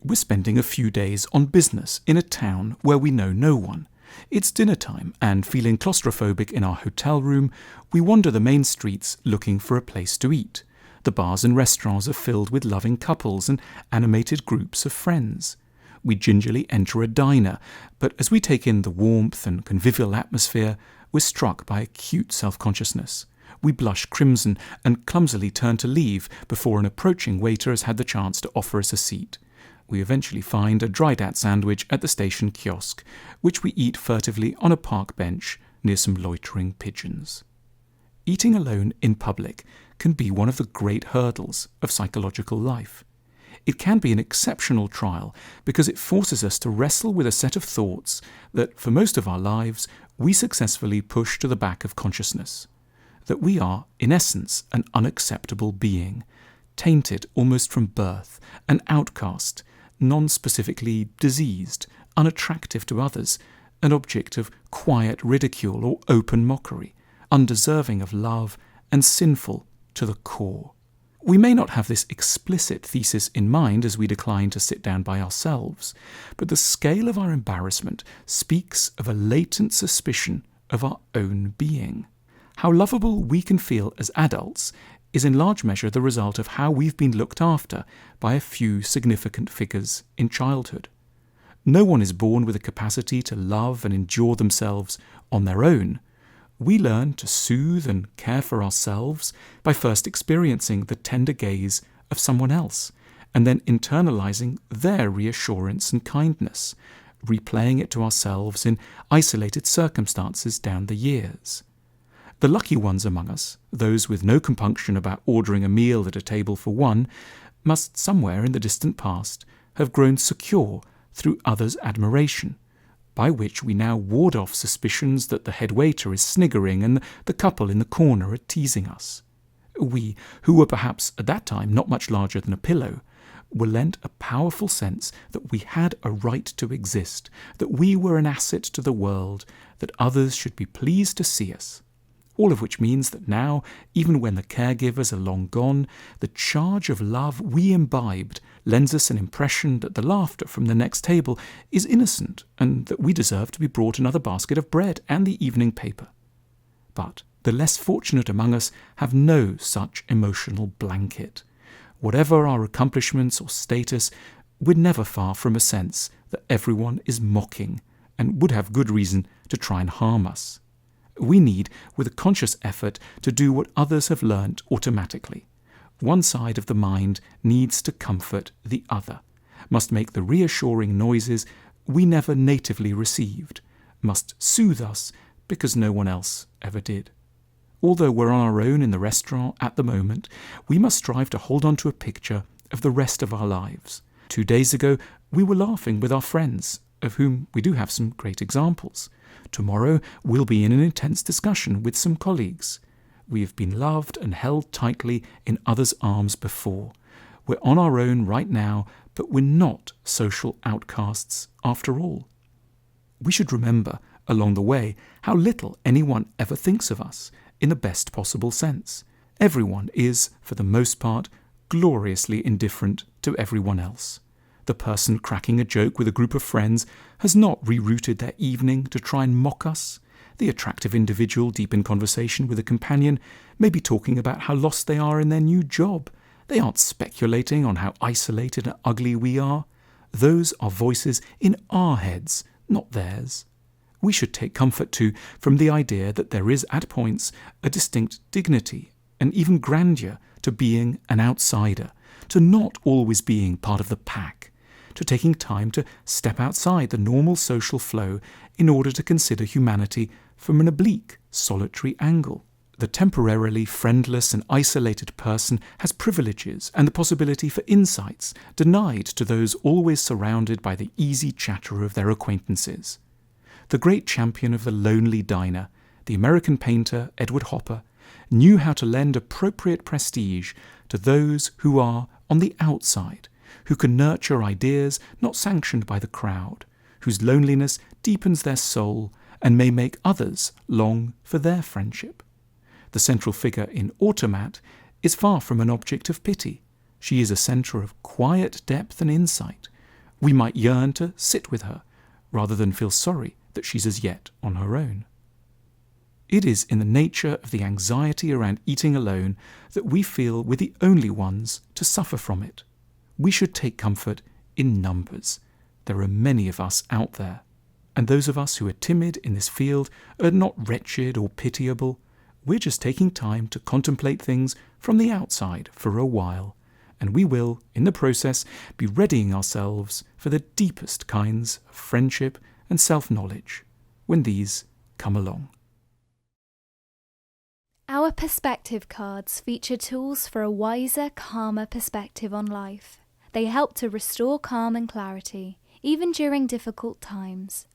We're spending a few days on business in a town where we know no one. It's dinner time, and feeling claustrophobic in our hotel room, we wander the main streets looking for a place to eat. The bars and restaurants are filled with loving couples and animated groups of friends. We gingerly enter a diner, but as we take in the warmth and convivial atmosphere, we're struck by acute self-consciousness. We blush crimson and clumsily turn to leave before an approaching waiter has had the chance to offer us a seat. We eventually find a dry-dat sandwich at the station kiosk, which we eat furtively on a park bench near some loitering pigeons. Eating alone in public can be one of the great hurdles of psychological life. It can be an exceptional trial because it forces us to wrestle with a set of thoughts that, for most of our lives, we successfully push to the back of consciousness. That we are, in essence, an unacceptable being, tainted almost from birth, an outcast, non-specifically diseased, unattractive to others, an object of quiet ridicule or open mockery, undeserving of love and sinful to the core. We may not have this explicit thesis in mind as we decline to sit down by ourselves, but the scale of our embarrassment speaks of a latent suspicion of our own being. How lovable we can feel as adults is in large measure the result of how we've been looked after by a few significant figures in childhood. No one is born with a capacity to love and endure themselves on their own. We learn to soothe and care for ourselves by first experiencing the tender gaze of someone else, and then internalizing their reassurance and kindness, replaying it to ourselves in isolated circumstances down the years. The lucky ones among us, those with no compunction about ordering a meal at a table for one, must somewhere in the distant past have grown secure through others' admiration, by which we now ward off suspicions that the head waiter is sniggering and the couple in the corner are teasing us. We, who were perhaps at that time not much larger than a pillow, were lent a powerful sense that we had a right to exist, that we were an asset to the world, that others should be pleased to see us. All of which means that now, even when the caregivers are long gone, the charge of love we imbibed lends us an impression that the laughter from the next table is innocent and that we deserve to be brought another basket of bread and the evening paper. But the less fortunate among us have no such emotional blanket. Whatever our accomplishments or status, we're never far from a sense that everyone is mocking and would have good reason to try and harm us. We need, with a conscious effort, to do what others have learnt automatically. One side of the mind needs to comfort the other, must make the reassuring noises we never natively received, must soothe us because no one else ever did. Although we're on our own in the restaurant at the moment, we must strive to hold on to a picture of the rest of our lives. 2 days ago, we were laughing with our friends, of whom we do have some great examples. Tomorrow, we'll be in an intense discussion with some colleagues. We have been loved and held tightly in others' arms before. We're on our own right now, but we're not social outcasts after all. We should remember, along the way, how little anyone ever thinks of us, in the best possible sense. Everyone is, for the most part, gloriously indifferent to everyone else. The person cracking a joke with a group of friends has not rerouted their evening to try and mock us. The attractive individual deep in conversation with a companion may be talking about how lost they are in their new job. They aren't speculating on how isolated and ugly we are. Those are voices in our heads, not theirs. We should take comfort, too, from the idea that there is, at points, a distinct dignity and even grandeur to being an outsider, to not always being part of the pack, to taking time to step outside the normal social flow in order to consider humanity from an oblique, solitary angle. The temporarily friendless and isolated person has privileges and the possibility for insights denied to those always surrounded by the easy chatter of their acquaintances. The great champion of the lonely diner, the American painter Edward Hopper, knew how to lend appropriate prestige to those who are on the outside, who can nurture ideas not sanctioned by the crowd, whose loneliness deepens their soul and may make others long for their friendship. The central figure in Automat is far from an object of pity. She is a centre of quiet depth and insight, We might yearn to sit with her, rather than feel sorry that she's as yet on her own. It is in the nature of the anxiety around eating alone that we feel we're the only ones to suffer from it. We should take comfort in numbers. There are many of us out there. And those of us who are timid in this field are not wretched or pitiable. We're just taking time to contemplate things from the outside for a while. And we will, in the process, be readying ourselves for the deepest kinds of friendship and self-knowledge when these come along. Our perspective cards feature tools for a wiser, calmer perspective on life. They help to restore calm and clarity, even during difficult times.